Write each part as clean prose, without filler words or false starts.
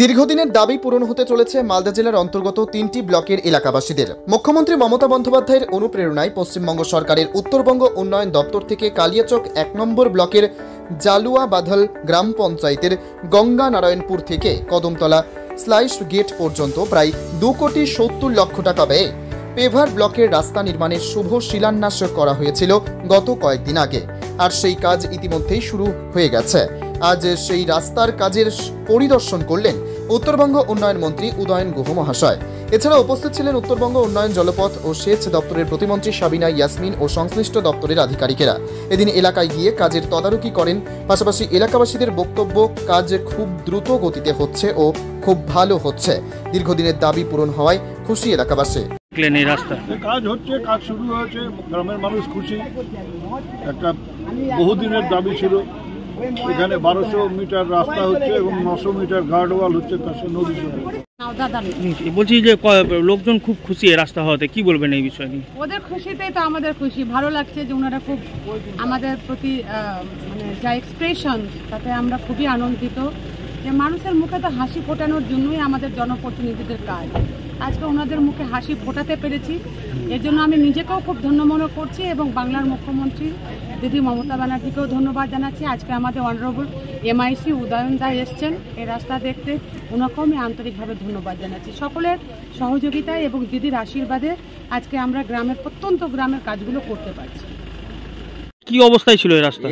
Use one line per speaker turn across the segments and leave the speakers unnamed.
দীর্ঘদিনের দাবি পূরণ হতে চলেছে মালদা জেলার অন্তর্গত 3টি ব্লকের এলাকাবাসীদের। মুখ্যমন্ত্রী মমতা বন্দ্যোপাধ্যায়ের অনুপ্রেরণায় পশ্চিমবঙ্গ সরকারের উত্তরবঙ্গ উন্নয়ন দপ্তর থেকে কালিয়াচক 1 নম্বর ব্লকের জালুয়া বাধাল গ্রাম পঞ্চায়েতের গঙ্গা নারায়ণপুর থেকে কদমতলা স্লাইস গেট পর্যন্ত প্রায় 2,70 লক্ষ টাকা ব্যয়ে পেভার ব্লকের রাস্তা নির্মাণের শুভ শিলান্যাস করা হয়েছিল গত কয়েকদিন আগে, আর সেই কাজ ইতিমধ্যেই শুরু হয়ে গেছে। আজ সেই রাস্তার কাজের পরিদর্শন করলেন উত্তরবঙ্গ উন্নয়ন মন্ত্রী উদয়ন গুহ মহাশয়। এছাড়া উপস্থিত ছিলেন উত্তরবঙ্গ উন্নয়ন জলপথ ও সেচ দপ্তরের প্রতিমন্ত্রী সাবিনা ইয়াসমিন ও সংশ্লিষ্ট দপ্তরের আধিকারিকেরা। এদিন এলাকায় গিয়ে কাজের তদারকি করেন। পাশাপাশি এলাকাবাসীদের বক্তব্য, কাজ খুব দ্রুত গতিতে হচ্ছে ও খুব ভালো হচ্ছে। দীর্ঘদিনের দাবি পূরণ হওয়ায় খুশি এলাকাবাসী।
কাজ হচ্ছে, কাজ শুরু হয়েছে, গ্রামের মানুষ খুশি। একটা বহুদিনের দাবি ছিল, এখানে 1200 মিটার রাস্তা হচ্ছে এবং 900 মিটার গার্ডওয়াল হচ্ছে, তার সাথে নদী সঙ্গে।
বলছি যে লোকজন খুব খুশি এই রাস্তা হওয়াতে, কি বলবেন এই বিষয় নিয়ে?
ওদের খুশিতেই তো আমাদের খুশি। ভালো লাগছে যে ওনারা খুব আমাদের প্রতি মানে যা এক্সপ্রেশন, তাতে আমরা খুবই আনন্দিত যে মানুষের মুখে তো হাসি ফোটানোর জন্যই আমাদের জনপ্রতিনিধিদের কাজ। আজকে ওনাদের মুখে হাসি ফোটাতে পেরেছি, এর জন্য আমি নিজেকেও খুব ধন্য মনে করছি এবং বাংলার মুখ্যমন্ত্রী দিদি মমতা ব্যানার্জিকেও ধন্যবাদ জানাচ্ছি। আজকে আমাদের অনারেবল এমআইসি উদয়ন দা এসছেন এই রাস্তা দেখতে, ওনাকেও আমি আন্তরিকভাবে ধন্যবাদ জানাচ্ছি। সকলের সহযোগিতায় এবং দিদির আশীর্বাদে আজকে আমরা গ্রামের প্রত্যন্ত গ্রামের কাজগুলো করতে পারছি।
কি অবস্থায় ছিল এই রাস্তা?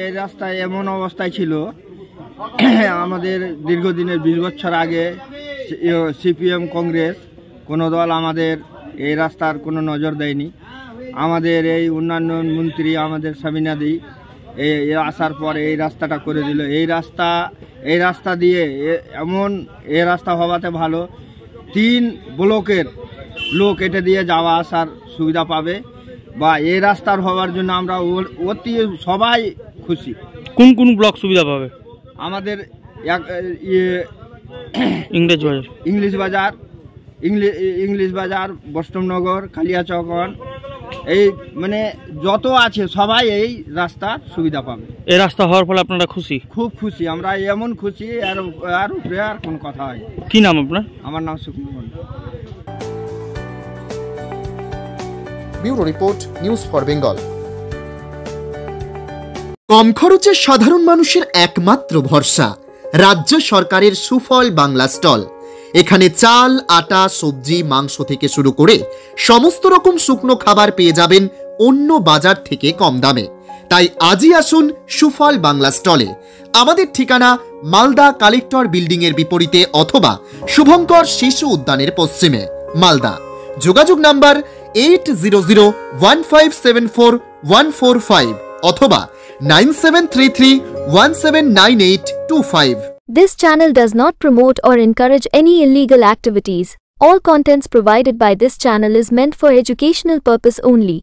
এই রাস্তা এমন অবস্থায় ছিল, আমাদের দীর্ঘদিনের 20 বছর আগে সিপিএম কংগ্রেস কোনো দল আমাদের এই রাস্তার কোনো নজর দেয়নি। আমাদের এই উন্নয়ন মন্ত্রী আমাদের সাবিনা দি আসার পর এই রাস্তাটা করে দিল। এই রাস্তা দিয়ে এমন এই রাস্তা হওয়াতে ভালো, 3 ব্লকের লোক এটা দিয়ে যাওয়া আসার সুবিধা পাবে, বা এই রাস্তার হওয়ার জন্য আমরা অতি সবাই খুশি।
কোন কোন ব্লক সুবিধা পাবে?
আমাদের ইংলিশ বাজার, বৈষ্ণবনগর, কালিয়াচকন, এই মানে যত আছে সবাই এই রাস্তার সুবিধা পাবে।
এই রাস্তা হওয়ার ফলে আপনারা খুশি? খুব
খুশি আমরা, এমন খুশি আর উপরে আর কোন কথা হয়।
কি নাম আপনার?
আমার নাম Sukumar.
Bureau report, news for Bengal. কম খরচে সাধারণ মানুষের একমাত্র ভরসা রাজ্য সরকারের সুফল বাংলা স্টল। এখানে চাল, আটা, সবজি, মাংস থেকে শুরু করে সমস্ত রকম শুকনো খাবার পেয়ে যাবেন অন্য বাজার থেকে কম দামে। তাই আজই আসুন সুফল বাংলা স্টলে। আমাদের ঠিকানা মালদা কালেক্টর বিল্ডিং এর বিপরীতে অথবা শুভঙ্কর শিশু উদ্যানের পশ্চিমে, মালদা। যোগাযোগ নাম্বার 8015741445 অথবা 9733179825।
This channel does not promote or encourage any illegal activities. All contents provided by this channel is meant for educational purpose only.